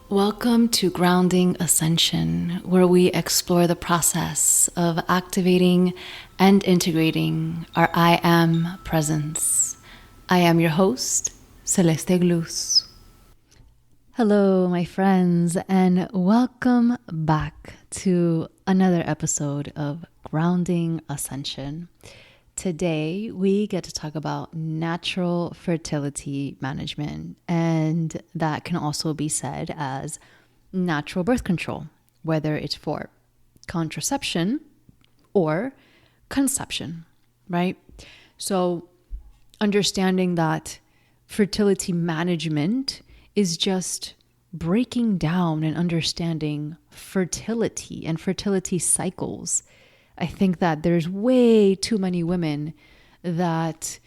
Welcome to Grounding Ascension, where we explore the process of activating and integrating our I Am presence. I am your host, Celeste Glus. Hello, my friends, and welcome back to another episode of Grounding Ascension. Today, we get to talk about natural fertility management, and that can also be said as natural birth control, whether it's for contraception or conception, right? So, understanding that fertility management is just breaking down and understanding fertility and fertility cycles. I think that there's way too many women that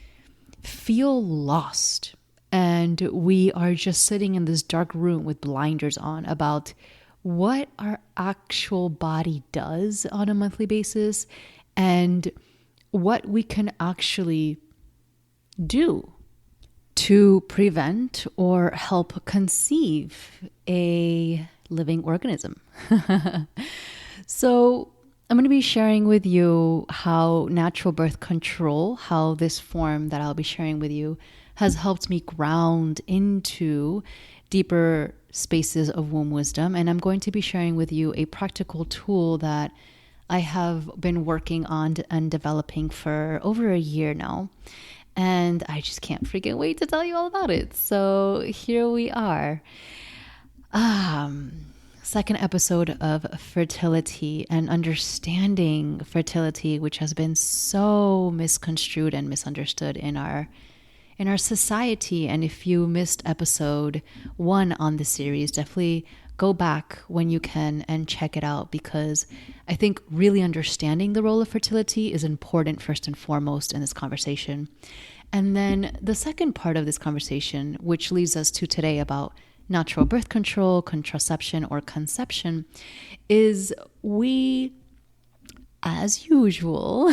feel lost, and we are just sitting in this dark room with blinders on about what our actual body does on a monthly basis and what we can actually do to prevent or help conceive a living organism. So I'm going to be sharing with you how natural birth control, how this form that I'll be sharing with you has helped me ground into deeper spaces of womb wisdom. And I'm going to be sharing with you a practical tool that I have been working on and developing for over a year now. And I just can't freaking wait to tell you all about it. So here we are. Second episode of fertility and understanding fertility, which has been so misconstrued and misunderstood in our society. And if you missed episode 1 on the series, definitely go back when you can and check it out, because I think really understanding the role of fertility is important first and foremost in this conversation. And then the second part of this conversation, which leads us to today about natural birth control, contraception, or conception, is we, as usual,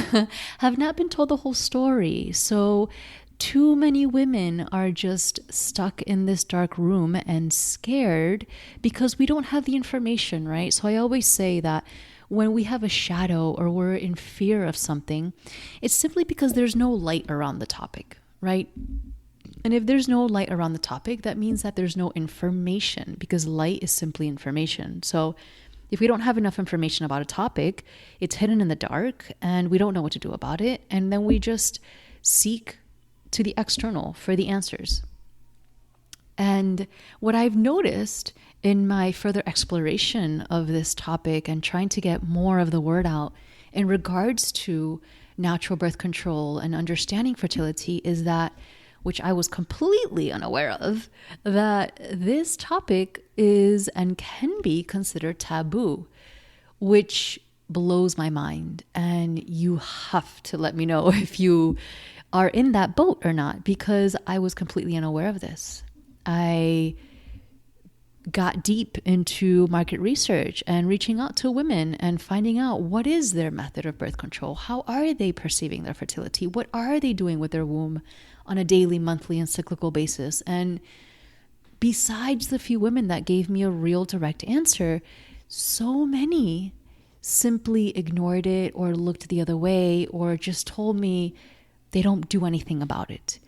have not been told the whole story. So too many women are just stuck in this dark room and scared because we don't have the information, right? So I always say that when we have a shadow or we're in fear of something, it's simply because there's no light around the topic, right? And if there's no light around the topic, that means that there's no information, because light is simply information. So if we don't have enough information about a topic, it's hidden in the dark and we don't know what to do about it. And then we just seek to the external for the answers. And what I've noticed in my further exploration of this topic and trying to get more of the word out in regards to natural birth control and understanding fertility is that, which I was completely unaware of, that this topic is and can be considered taboo, which blows my mind. And you have to let me know if you are in that boat or not, because I was completely unaware of this. I got deep into market research and reaching out to women and finding out what is their method of birth control. How are they perceiving their fertility? What are they doing with their womb on a daily, monthly, and cyclical basis? And besides the few women that gave me a real direct answer, so many simply ignored it or looked the other way or just told me they don't do anything about it.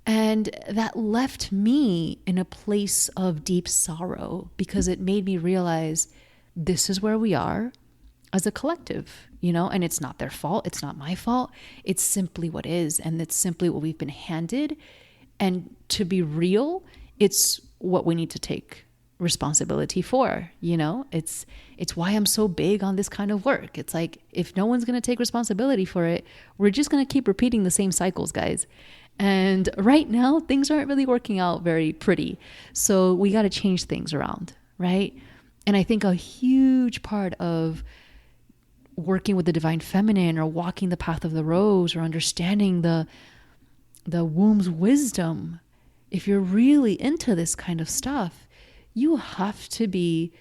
And that left me in a place of deep sorrow, because it made me realize this is where we are as a collective, and it's not their fault. It's not my fault. It's simply what is. And it's simply what we've been handed. And to be real, it's what we need to take responsibility for. It's why I'm so big on this kind of work. It's like, if no one's going to take responsibility for it, we're just going to keep repeating the same cycles, guys. And right now, things aren't really working out very pretty. So we got to change things around, right? And I think a huge part of working with the divine feminine, or walking the path of the rose, or understanding the womb's wisdom, if you're really into this kind of stuff, you have to be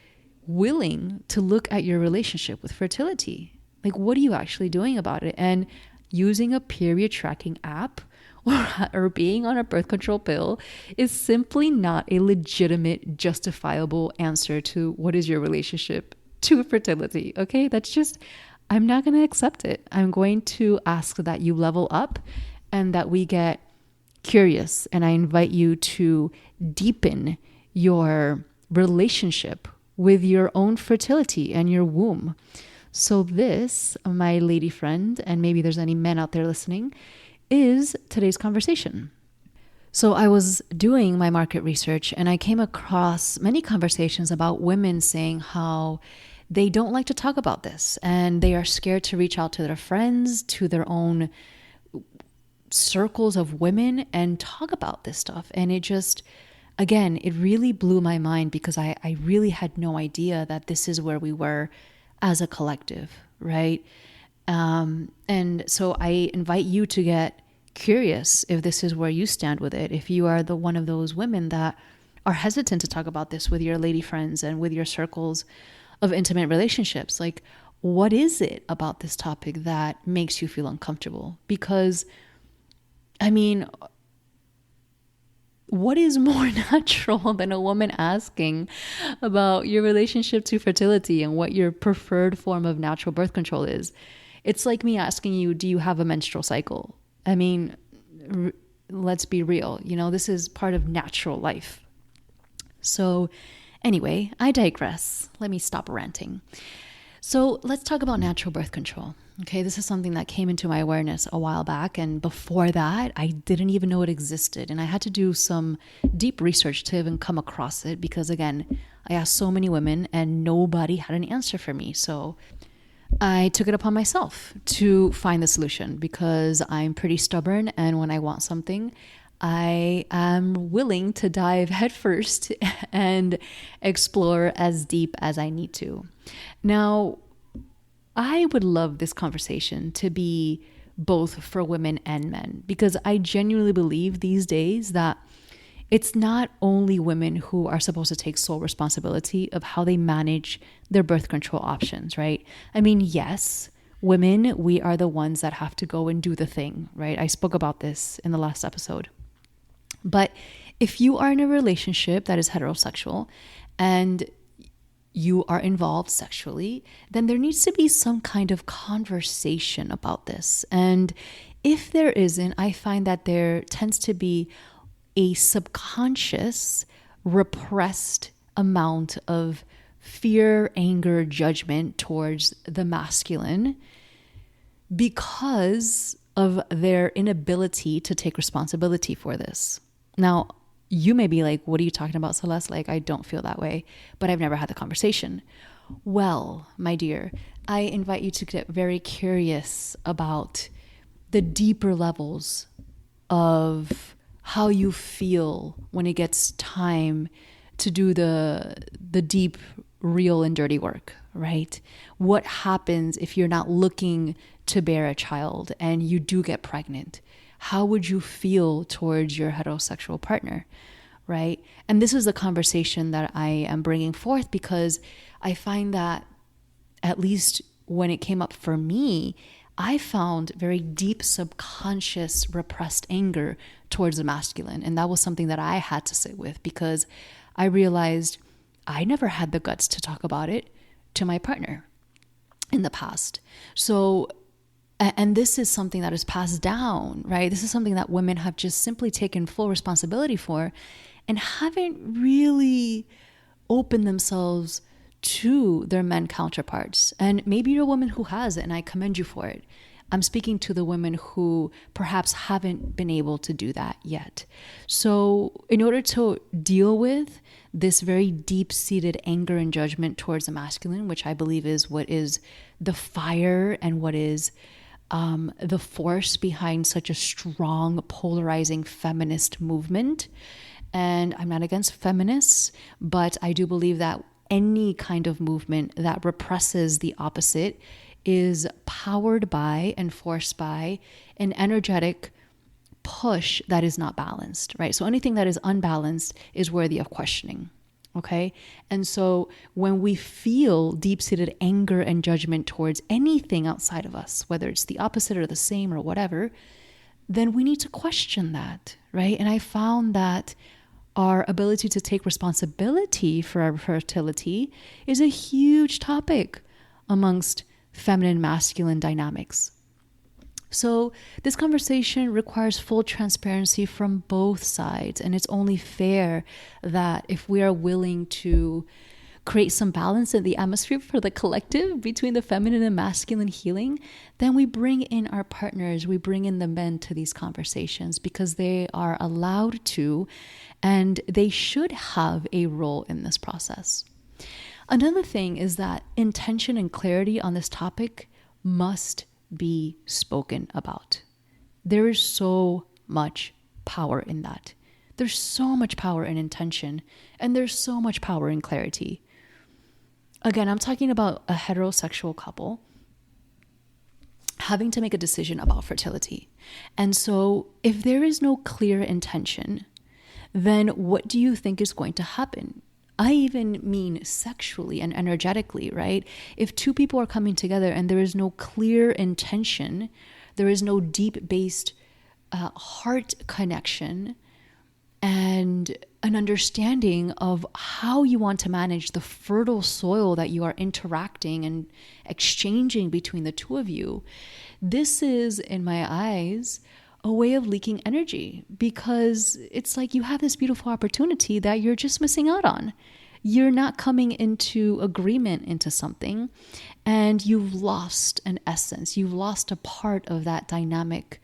willing to look at your relationship with fertility. Like, what are you actually doing about it? And using a period tracking app or being on a birth control pill is simply not a legitimate, justifiable answer to what is your relationship to fertility. Okay, that's just, I'm not going to accept it. I'm going to ask that you level up and that we get curious. And I invite you to deepen your relationship with your own fertility and your womb. So this, my lady friend, and maybe there's any men out there listening, is today's conversation. So I was doing my market research and I came across many conversations about women saying how they don't like to talk about this and they are scared to reach out to their friends, to their own circles of women and talk about this stuff. And it just, again, it really blew my mind because I really had no idea that this is where we were as a collective, right? And so I invite you to get curious if this is where you stand with it. If you are the one of those women that are hesitant to talk about this with your lady friends and with your circles of intimate relationships, like what is it about this topic that makes you feel uncomfortable? Because, I mean, what is more natural than a woman asking about your relationship to fertility and what your preferred form of natural birth control is? It's like me asking you, do you have a menstrual cycle? I mean, let's be real. You know, this is part of natural life. So anyway, I digress. Let me stop ranting. So let's talk about natural birth control. Okay, this is something that came into my awareness a while back. And before that, I didn't even know it existed. And I had to do some deep research to even come across it because, again, I asked so many women and nobody had an answer for me. So I took it upon myself to find the solution because I'm pretty stubborn. And when I want something, I am willing to dive headfirst and explore as deep as I need to. Now, I would love this conversation to be both for women and men because I genuinely believe these days that it's not only women who are supposed to take sole responsibility of how they manage their birth control options, right? I mean, yes, women, we are the ones that have to go and do the thing, right? I spoke about this in the last episode. But if you are in a relationship that is heterosexual and you are involved sexually, then there needs to be some kind of conversation about this. And if there isn't, I find that there tends to be a subconscious, repressed amount of fear, anger, judgment towards the masculine because of their inability to take responsibility for this. Now, you may be like, what are you talking about, Celeste? Like, I don't feel that way, but I've never had the conversation. Well, my dear, I invite you to get very curious about the deeper levels of how you feel when it gets time to do the deep, real and dirty work, right? What happens if you're not looking to bear a child and you do get pregnant? How would you feel towards your heterosexual partner, right? And this is a conversation that I am bringing forth because I find that, at least when it came up for me, I found very deep subconscious repressed anger towards the masculine. And that was something that I had to sit with because I realized I never had the guts to talk about it to my partner in the past. So, and this is something that is passed down, right? This is something that women have just simply taken full responsibility for and haven't really opened themselves to their men counterparts. And maybe you're a woman who has, and I commend you for it. I'm speaking to the women who perhaps haven't been able to do that yet. So in order to deal with this very deep-seated anger and judgment towards the masculine, which I believe is what is the fire and what is the force behind such a strong, polarizing feminist movement. And I'm not against feminists, but I do believe that any kind of movement that represses the opposite is powered by and forced by an energetic push that is not balanced, right? So anything that is unbalanced is worthy of questioning, okay? And so when we feel deep-seated anger and judgment towards anything outside of us, whether it's the opposite or the same or whatever, then we need to question that, right? And I found that our ability to take responsibility for our fertility is a huge topic amongst feminine masculine dynamics. So this conversation requires full transparency from both sides, and it's only fair that if we are willing to create some balance in the atmosphere for the collective between the feminine and masculine healing, then we bring in our partners, we bring in the men to these conversations because they are allowed to, and they should have a role in this process. Another thing is that intention and clarity on this topic must be spoken about. There is so much power in that. There's so much power in intention, and there's so much power in clarity. Again, I'm talking about a heterosexual couple having to make a decision about fertility. And so if there is no clear intention, then what do you think is going to happen? I even mean sexually and energetically, right? If two people are coming together and there is no clear intention, there is no deep-based heart connection and an understanding of how you want to manage the fertile soil that you are interacting and exchanging between the two of you, this is, in my eyes, a way of leaking energy, because it's like you have this beautiful opportunity that you're just missing out on. You're not coming into agreement into something, and you've lost an essence. You've lost a part of that dynamic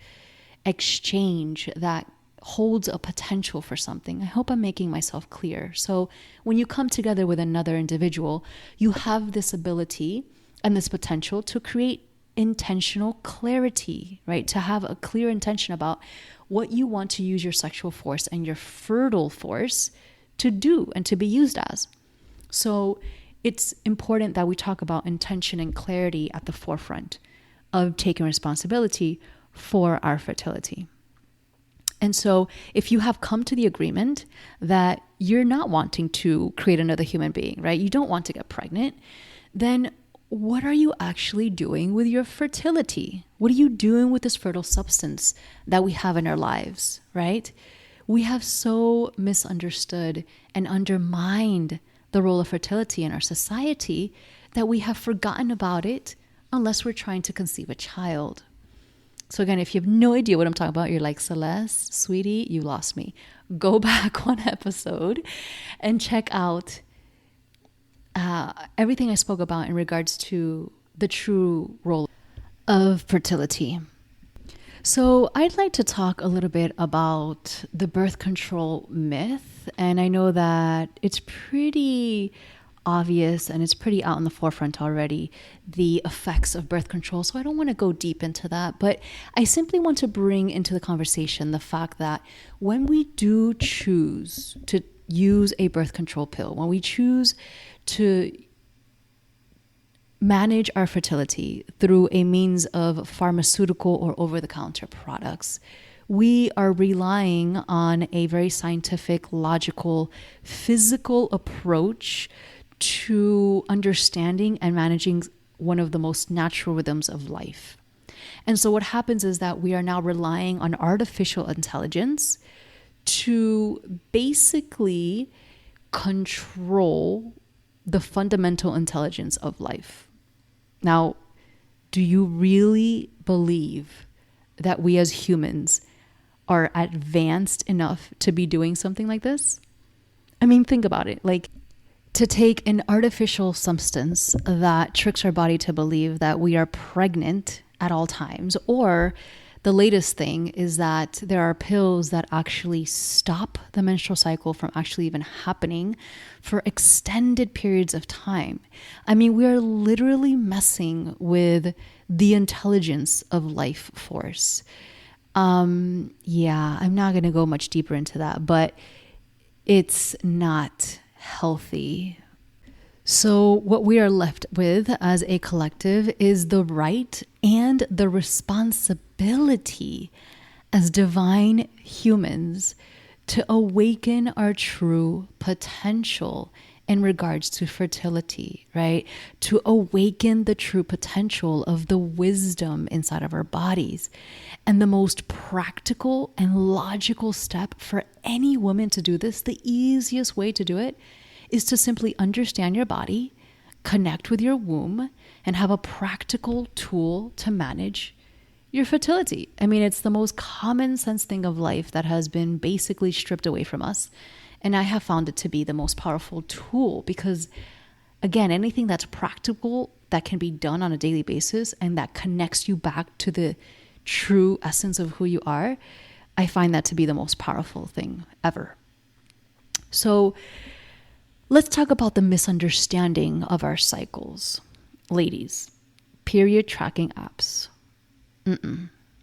exchange that holds a potential for something. I hope I'm making myself clear. So when you come together with another individual, you have this ability and this potential to create intentional clarity, right? To have a clear intention about what you want to use your sexual force and your fertile force to do and to be used as. So it's important that we talk about intention and clarity at the forefront of taking responsibility for our fertility. And so if you have come to the agreement that you're not wanting to create another human being, right? You don't want to get pregnant, then what are you actually doing with your fertility? What are you doing with this fertile substance that we have in our lives, right? We have so misunderstood and undermined the role of fertility in our society that we have forgotten about it unless we're trying to conceive a child. So again, if you have no idea what I'm talking about, you're like, Celeste, sweetie, you lost me. Go back one episode and check out everything I spoke about in regards to the true role of fertility. So I'd like to talk a little bit about the birth control myth. And I know that it's pretty obvious and it's pretty out in the forefront already, the effects of birth control. So I don't want to go deep into that, but I simply want to bring into the conversation the fact that when we do choose to use a birth control pill, when we choose to manage our fertility through a means of pharmaceutical or over-the-counter products, we are relying on a very scientific, logical, physical approach to understanding and managing one of the most natural rhythms of life. And so what happens is that we are now relying on artificial intelligence to basically control the fundamental intelligence of life. Now, do you really believe that we as humans are advanced enough to be doing something like this? I mean, think about it. Like, to take an artificial substance that tricks our body to believe that we are pregnant at all times, or the latest thing is that there are pills that actually stop the menstrual cycle from actually even happening for extended periods of time. I mean, we are literally messing with the intelligence of life force. I'm not going to go much deeper into that, but it's not healthy. So what we are left with as a collective is the right and the responsibility as divine humans to awaken our true potential in regards to fertility, right? To awaken the true potential of the wisdom inside of our bodies. And the most practical and logical step for any woman to do this, the easiest way to do it, is to simply understand your body, connect with your womb, and have a practical tool to manage your fertility. I mean, it's the most common sense thing of life that has been basically stripped away from us. And I have found it to be the most powerful tool because, again, anything that's practical that can be done on a daily basis and that connects you back to the true essence of who you are, I find that to be the most powerful thing ever. So let's talk about the misunderstanding of our cycles. Ladies, period tracking apps.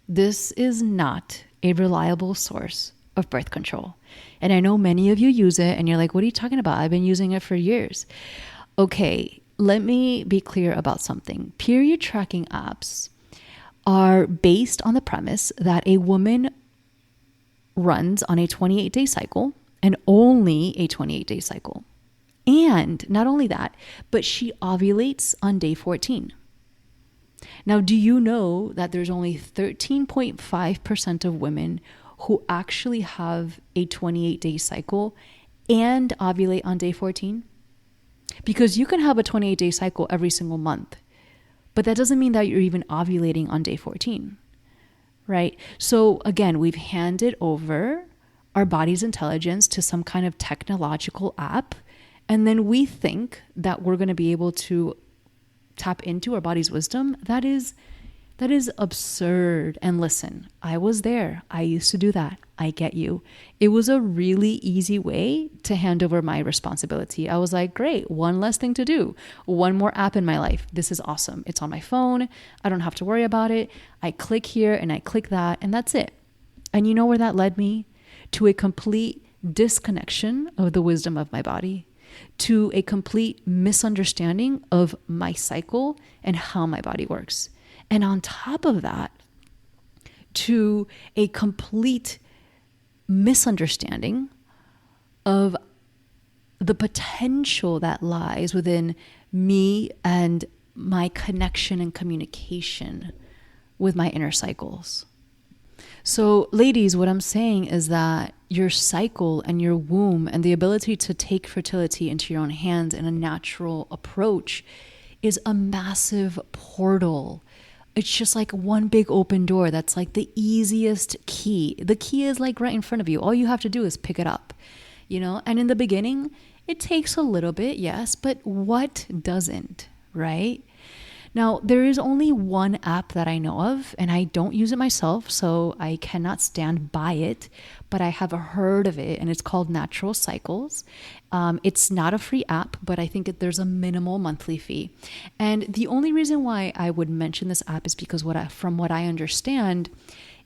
This is not a reliable source of birth control. And I know many of you use it and you're like, what are you talking about? I've been using it for years. Okay, let me be clear about something. Period tracking apps are based on the premise that a woman runs on a 28-day cycle and only a 28-day cycle. And not only that, but she ovulates on day 14. Now, do you know that there's only 13.5% of women who actually have a 28-day cycle and ovulate on day 14? Because you can have a 28-day cycle every single month, but that doesn't mean that you're even ovulating on day 14, right? So again, we've handed over our body's intelligence to some kind of technological app, and then we think that we're going to be able to tap into our body's wisdom. That is absurd. And listen, I was there. I used to do that. I get you. It was a really easy way to hand over my responsibility. I was like, great, one less thing to do. One more app in my life. This is awesome. It's on my phone. I don't have to worry about it. I click here and I click that, and that's it. And you know where that led me? To a complete disconnection of the wisdom of my body, to a complete misunderstanding of my cycle and how my body works. And on top of that, to a complete misunderstanding of the potential that lies within me and my connection and communication with my inner cycles. So ladies, what I'm saying is that your cycle and your womb and the ability to take fertility into your own hands in a natural approach is a massive portal. It's just like one big open door that's like the easiest key. The key is like right in front of you. All you have to do is pick it up, you know? And in the beginning, it takes a little bit, yes, but what doesn't, right? Now, there is only one app that I know of, and I don't use it myself, so I cannot stand by it, but I have heard of it, and it's called Natural Cycles. It's not a free app, but I think there's a minimal monthly fee. And the only reason why I would mention this app is because from what I understand,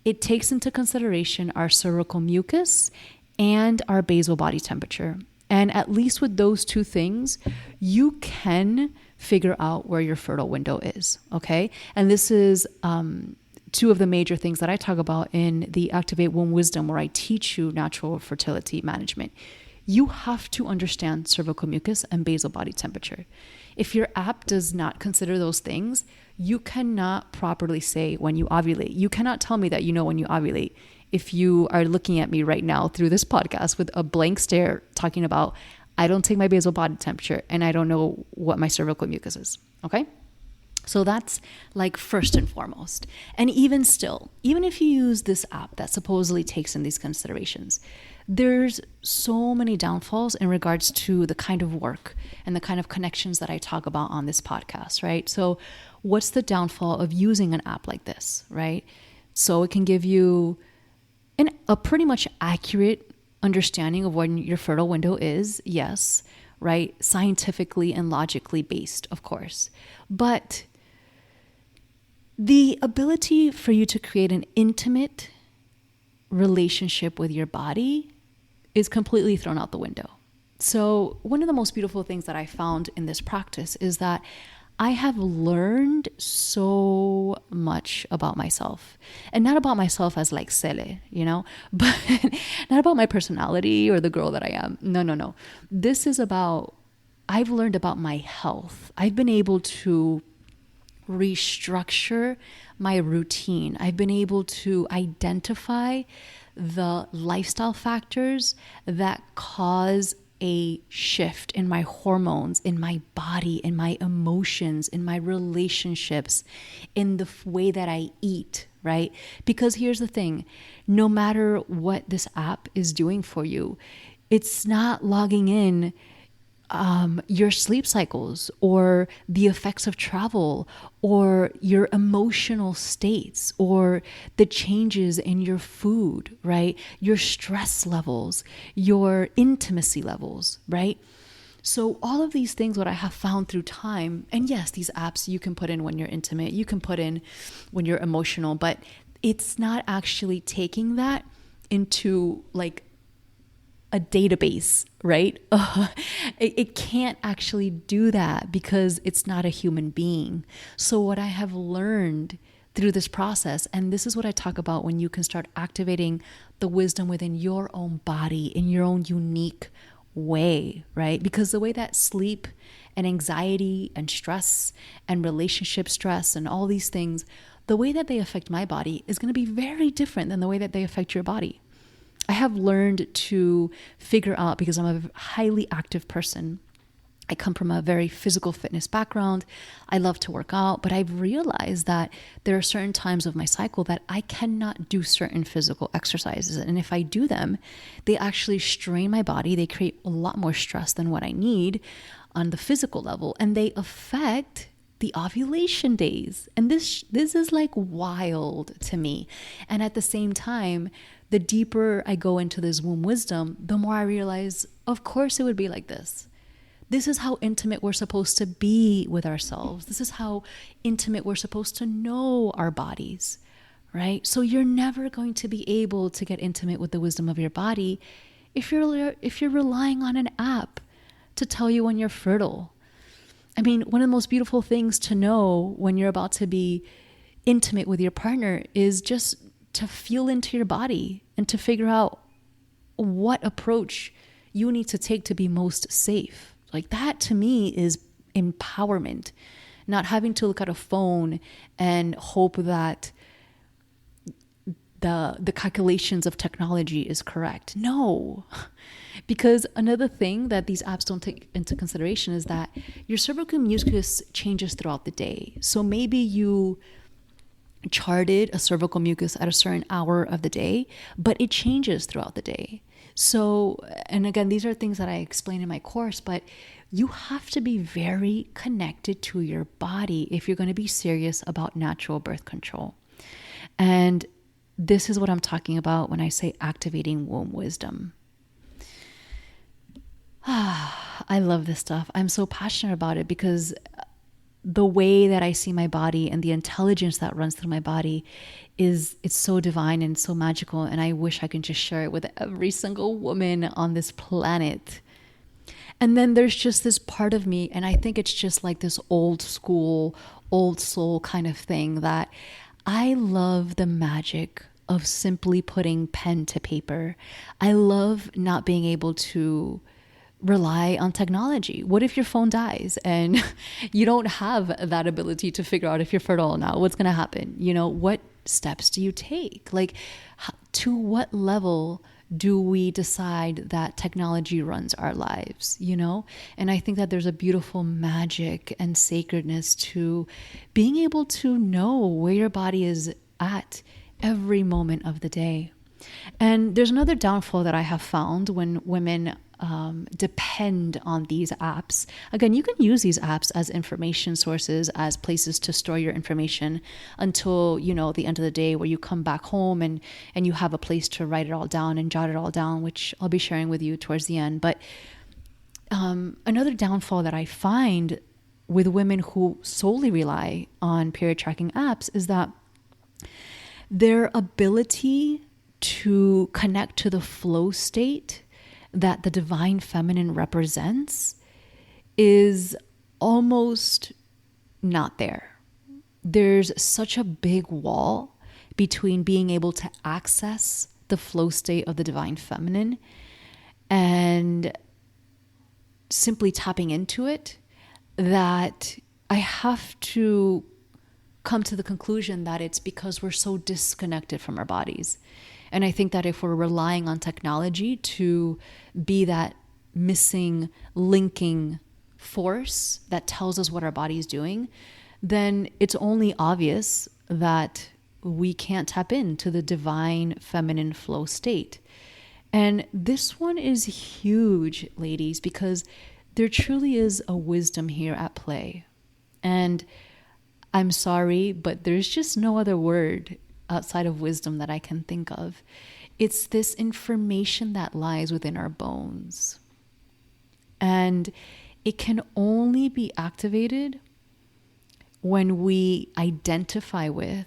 it takes into consideration our cervical mucus and our basal body temperature. And at least with those two things, you can figure out where your fertile window is, okay? And this is two of the major things that I talk about in the Activate Womb Wisdom, where I teach you natural fertility management. You have to understand cervical mucus and basal body temperature. If your app does not consider those things, you cannot properly say when you ovulate. You cannot tell me that you know when you ovulate if you are looking at me right now through this podcast with a blank stare talking about, I don't take my basal body temperature and I don't know what my cervical mucus is, okay? So that's like first and foremost. And even still, even if you use this app that supposedly takes in these considerations, there's so many downfalls in regards to the kind of work and the kind of connections that I talk about on this podcast, right? So what's the downfall of using an app like this, right? So it can give you a pretty much accurate understanding of when your fertile window is, yes, right? Scientifically and logically based, of course. But the ability for you to create an intimate relationship with your body is completely thrown out the window. So one of the most beautiful things that I found in this practice is that I have learned so much about myself, and not about myself as like Cele, you know, but not about my personality or the girl that I am. No. This is about I've learned about my health. I've been able to restructure my routine. I've been able to identify the lifestyle factors that cause a shift in my hormones, in my body, in my emotions, in my relationships, in the way that I eat, right? Because here's the thing, no matter what this app is doing for you, it's not logging in your sleep cycles or the effects of travel or your emotional states or the changes in your food, right? Your stress levels, your intimacy levels, right? So all of these things, what I have found through time, and yes, these apps you can put in when you're intimate, you can put in when you're emotional, but it's not actually taking that into like a database, right? It can't actually do that because it's not a human being. So what I have learned through this process, and this is what I talk about when you can start activating the wisdom within your own body in your own unique way, right? Because the way that sleep and anxiety and stress and relationship stress and all these things, the way that they affect my body is going to be very different than the way that they affect your body. I have learned to figure out, because I'm a highly active person, I come from a very physical fitness background. I love to work out, but I've realized that there are certain times of my cycle that I cannot do certain physical exercises. And if I do them, they actually strain my body. They create a lot more stress than what I need on the physical level. And they affect the ovulation days. And this is like wild to me. And at the same time, the deeper I go into this womb wisdom, the more I realize, of course it would be like this. This is how intimate we're supposed to be with ourselves. This is how intimate we're supposed to know our bodies, right? So you're never going to be able to get intimate with the wisdom of your body if you're relying on an app to tell you when you're fertile. I mean, one of the most beautiful things to know when you're about to be intimate with your partner is just to feel into your body and to figure out what approach you need to take to be most safe. Like that to me is empowerment, not having to look at a phone and hope that the calculations of technology is correct. No, because another thing that these apps don't take into consideration is that your cervical mucus changes throughout the day. So maybe you charted a cervical mucus at a certain hour of the day, but it changes throughout the day. So, and again, these are things that I explain in my course, but you have to be very connected to your body if you're going to be serious about natural birth control. And this is what I'm talking about when I say activating womb wisdom. I love this stuff. I'm so passionate about it because the way that I see my body and the intelligence that runs through my body it's so divine and so magical. And I wish I could just share it with every single woman on this planet. And then there's just this part of me, and I think it's just like this old school, old soul kind of thing, that I love the magic of simply putting pen to paper. I love not being able to rely on technology. What if your phone dies and you don't have that ability to figure out if you're fertile now? What's going to happen? You know, what steps do you take? Like, to what level do we decide that technology runs our lives, you know? And I think that there's a beautiful magic and sacredness to being able to know where your body is at every moment of the day. And there's another downfall that I have found when women depend on these apps. Again, you can use these apps as information sources, as places to store your information until, you know, the end of the day where you come back home and you have a place to write it all down and jot it all down, which I'll be sharing with you towards the end. But another downfall that I find with women who solely rely on period tracking apps is that their ability to connect to the flow state that the divine feminine represents is almost not there. There's such a big wall between being able to access the flow state of the divine feminine and simply tapping into it that I have to come to the conclusion that it's because we're so disconnected from our bodies. And I think that if we're relying on technology to be that missing linking force that tells us what our body is doing, then it's only obvious that we can't tap into the divine feminine flow state. And this one is huge, ladies, because there truly is a wisdom here at play. And I'm sorry, but there's just no other word outside of wisdom that I can think of. It's this information that lies within our bones. And it can only be activated when we identify with,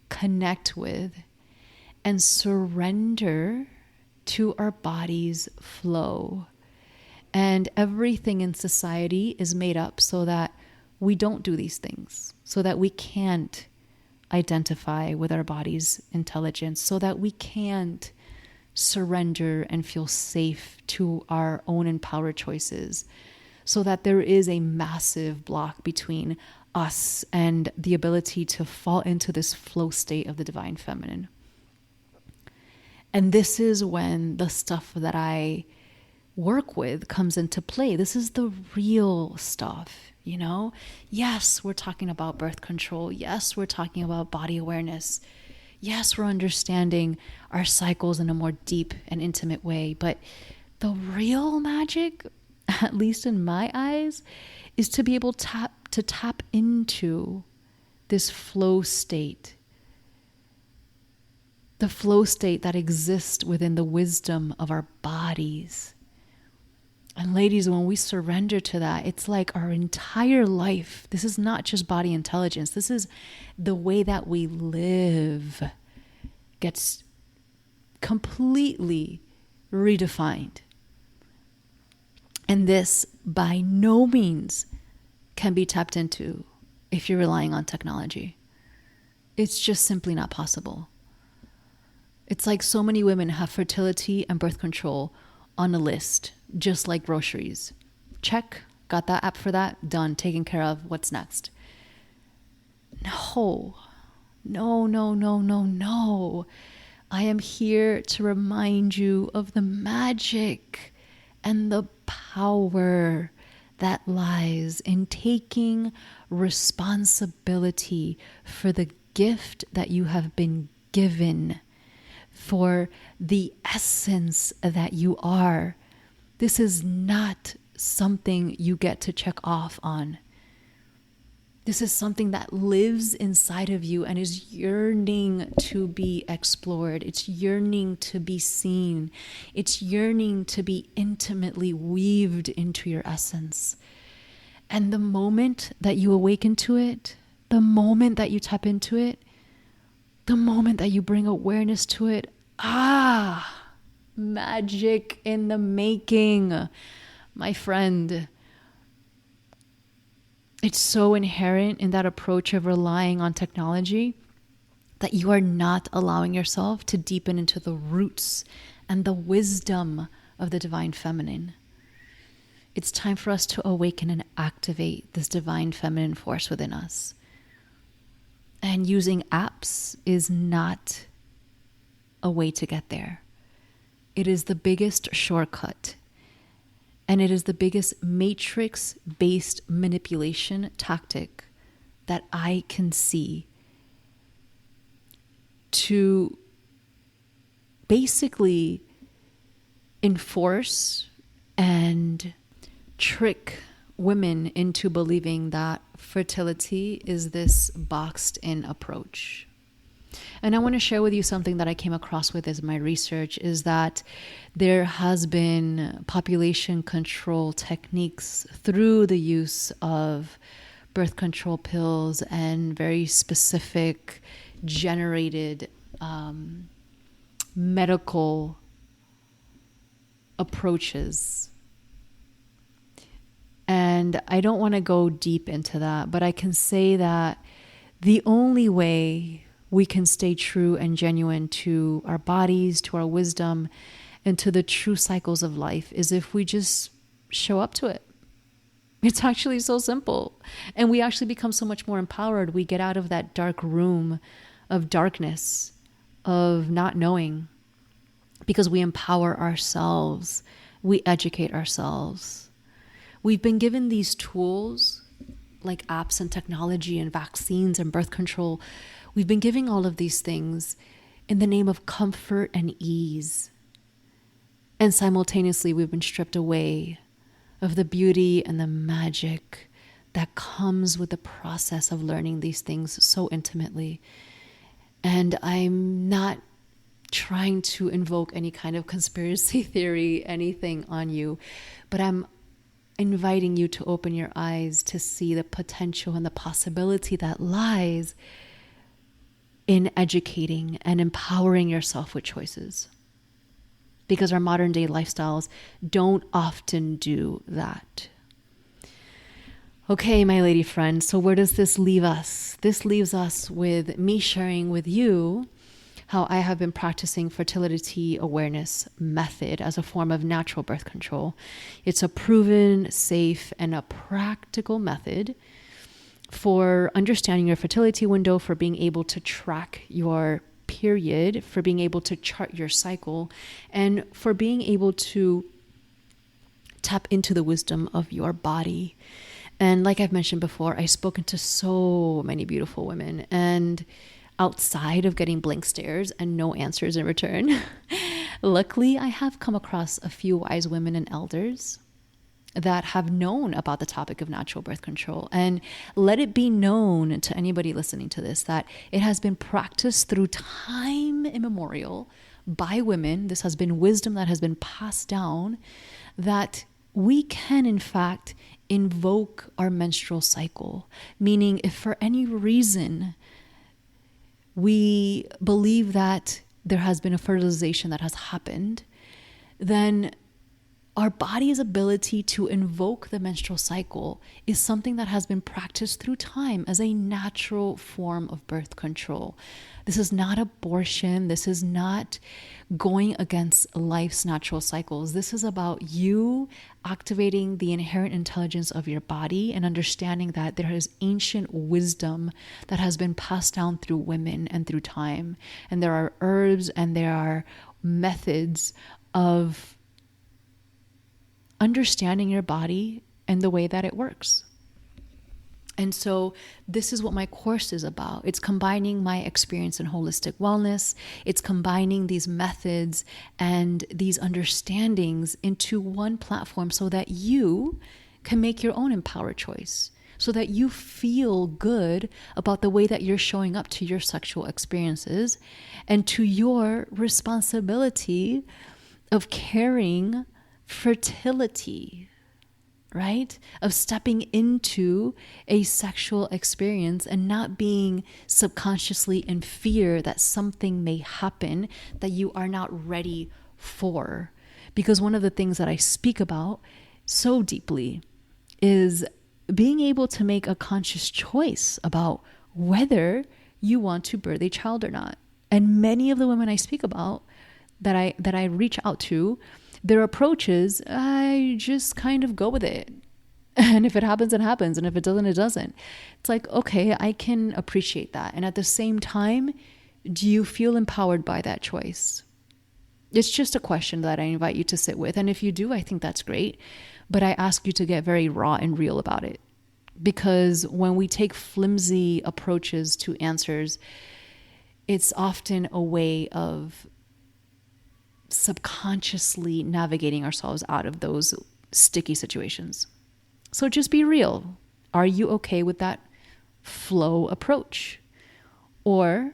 connect with, and surrender to our body's flow. And everything in society is made up so that we don't do these things, so that we can't identify with our body's intelligence, so that we can't surrender and feel safe to our own empowered choices, so that there is a massive block between us and the ability to fall into this flow state of the divine feminine. And this is when the stuff that I work with comes into play. This is the real stuff. Yes, we're talking about birth control. Yes, we're talking about body awareness. Yes, we're understanding our cycles in a more deep and intimate way. But the real magic, at least in my eyes, is to be able to tap into this flow state. The flow state that exists within the wisdom of our bodies. And ladies, when we surrender to that, it's like our entire life. This is not just body intelligence. This is the way that we live gets completely redefined. And this by no means can be tapped into if you're relying on technology. It's just simply not possible. It's like so many women have fertility and birth control on a list, just like groceries. Check, got that app for that, done, taken care of, what's next? No. I am here to remind you of the magic and the power that lies in taking responsibility for the gift that you have been given, for the essence that you are. This is not something you get to check off on. This is something that lives inside of you and is yearning to be explored. It's yearning to be seen. It's yearning to be intimately weaved into your essence. And the moment that you awaken to it, the moment that you tap into it, the moment that you bring awareness to it, magic in the making, my friend. It's so inherent in that approach of relying on technology that you are not allowing yourself to deepen into the roots and the wisdom of the divine feminine. It's time for us to awaken and activate this divine feminine force within us. And using apps is not a way to get there. It is the biggest shortcut. And it is the biggest matrix-based manipulation tactic that I can see to basically enforce and trick women into believing that fertility is this boxed-in approach. And I want to share with you something that I came across with as my research is that there has been population control techniques through the use of birth control pills and very specific generated medical approaches. And I don't want to go deep into that, but I can say that the only way we can stay true and genuine to our bodies, to our wisdom, and to the true cycles of life is if we just show up to it. It's actually so simple. And we actually become so much more empowered. We get out of that dark room of darkness, of not knowing, because we empower ourselves. We educate ourselves. We've been given these tools like apps and technology and vaccines and birth control. We've been giving all of these things in the name of comfort and ease. And simultaneously, we've been stripped away of the beauty and the magic that comes with the process of learning these things so intimately. And I'm not trying to invoke any kind of conspiracy theory, anything on you, but I'm inviting you to open your eyes to see the potential and the possibility that lies in educating and empowering yourself with choices. Because our modern day lifestyles don't often do that. Okay, my lady friend, so where does this leave us? This leaves us with me sharing with you how I have been practicing fertility awareness method as a form of natural birth control. It's a proven, safe, and a practical method for understanding your fertility window, for being able to track your period, for being able to chart your cycle, and for being able to tap into the wisdom of your body. And like I've mentioned before, I've spoken to so many beautiful women, and outside of getting blank stares and no answers in return, luckily I have come across a few wise women and elders that have known about the topic of natural birth control. And let it be known to anybody listening to this that it has been practiced through time immemorial by women. This has been wisdom that has been passed down, that we can in fact invoke our menstrual cycle. Meaning, if for any reason we believe that there has been a fertilization that has happened, then our body's ability to invoke the menstrual cycle is something that has been practiced through time as a natural form of birth control. This is not abortion. This is not going against life's natural cycles. This is about you activating the inherent intelligence of your body and understanding that there is ancient wisdom that has been passed down through women and through time. And there are herbs and there are methods of understanding your body and the way that it works. And so this is what my course is about. It's combining my experience in holistic wellness. It's combining these methods and these understandings into one platform so that you can make your own empowered choice, so that you feel good about the way that you're showing up to your sexual experiences and to your responsibility of carrying fertility, right? Of stepping into a sexual experience and not being subconsciously in fear that something may happen that you are not ready for. Because one of the things that I speak about so deeply is being able to make a conscious choice about whether you want to birth a child or not. And many of the women I speak about that I reach out to, their approach is, I just kind of go with it. And if it happens, it happens. And if it doesn't, it doesn't. It's like, okay, I can appreciate that. And at the same time, do you feel empowered by that choice? It's just a question that I invite you to sit with. And if you do, I think that's great. But I ask you to get very raw and real about it. Because when we take flimsy approaches to answers, it's often a way of subconsciously navigating ourselves out of those sticky situations. So just be real. Are you okay with that flow approach? Or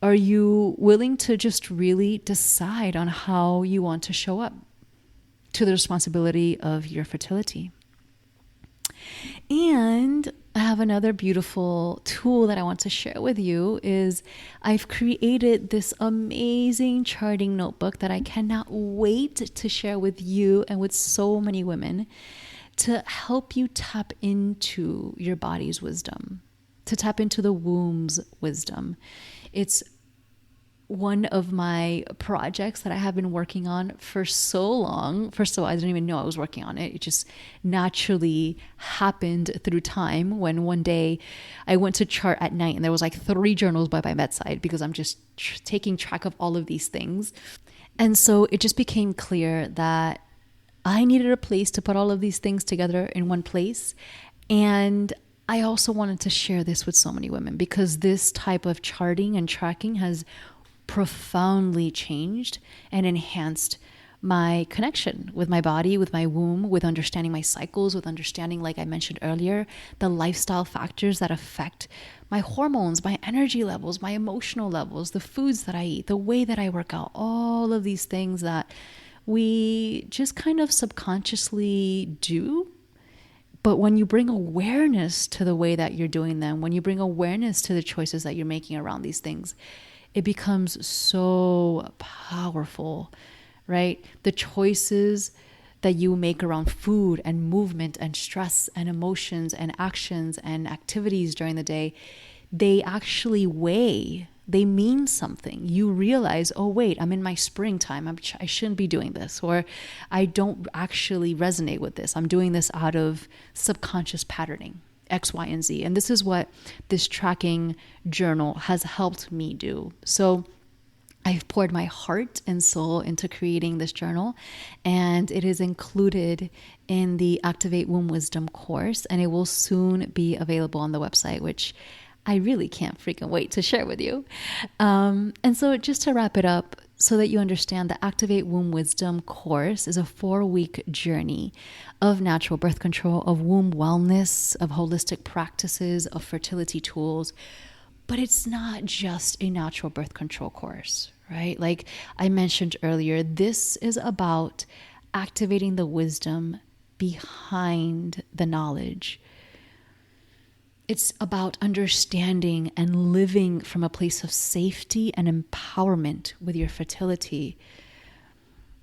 are you willing to just really decide on how you want to show up to the responsibility of your fertility? And I have another beautiful tool that I want to share with you is I've created this amazing charting notebook that I cannot wait to share with you and with so many women to help you tap into your body's wisdom, to tap into the womb's wisdom. It's one of my projects that I have been working on for so long. First of all, I didn't even know I was working on it. It just naturally happened through time when one day I went to chart at night and there was like 3 journals by my bedside because I'm just taking track of all of these things. And so it just became clear that I needed a place to put all of these things together in one place. And I also wanted to share this with so many women because this type of charting and tracking has profoundly changed and enhanced my connection with my body, with my womb, with understanding my cycles, with understanding, like I mentioned earlier, the lifestyle factors that affect my hormones, my energy levels, my emotional levels, the foods that I eat, the way that I work out, all of these things that we just kind of subconsciously do. But when you bring awareness to the way that you're doing them, when you bring awareness to the choices that you're making around these things, it becomes so powerful, right? The choices that you make around food and movement and stress and emotions and actions and activities during the day, they actually weigh. They mean something. You realize, oh, wait, I'm in my springtime. I shouldn't be doing this, or I don't actually resonate with this. I'm doing this out of subconscious patterning, X, Y, and Z. And this is what this tracking journal has helped me do. So I've poured my heart and soul into creating this journal, and it is included in the Activate Womb Wisdom course, and it will soon be available on the website, which I really can't freaking wait to share with you. And so just to wrap it up, so that you understand, the Activate Womb Wisdom course is a 4-week journey of natural birth control, of womb wellness, of holistic practices, of fertility tools. But it's not just a natural birth control course, right? Like I mentioned earlier, this is about activating the wisdom behind the knowledge. It's about understanding and living from a place of safety and empowerment with your fertility.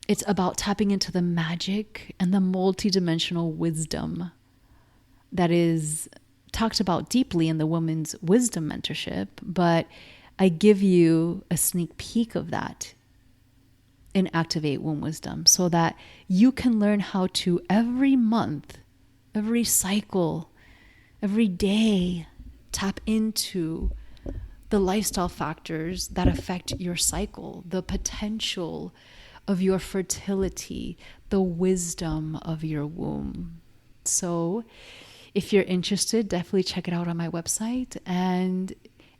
It's about tapping into the magic and the multidimensional wisdom that is talked about deeply in the Women's Wisdom Mentorship, but I give you a sneak peek of that in Activate Womb Wisdom so that you can learn how to every month, every cycle, every day, tap into the lifestyle factors that affect your cycle, the potential of your fertility, the wisdom of your womb. So if you're interested, definitely check it out on my website. And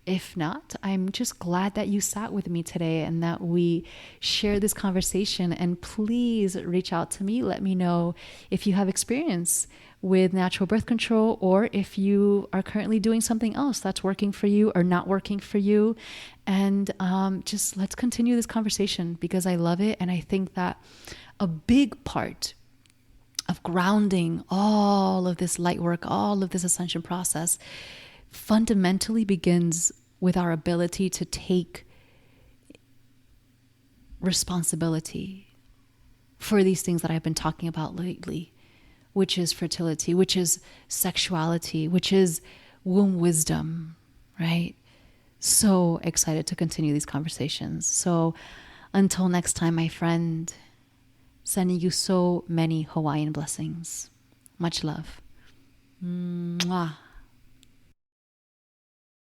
if not, I'm just glad that you sat with me today and that we share this conversation. And please reach out to me. Let me know if you have experience with natural birth control, or if you are currently doing something else that's working for you or not working for you. And just let's continue this conversation because I love it. And I think that a big part of grounding all of this light work, all of this ascension process, fundamentally begins with our ability to take responsibility for these things that I've been talking about lately, which is fertility, which is sexuality, which is womb wisdom, right? So excited to continue these conversations. So until next time, my friend, sending you so many Hawaiian blessings. Much love. Mwah.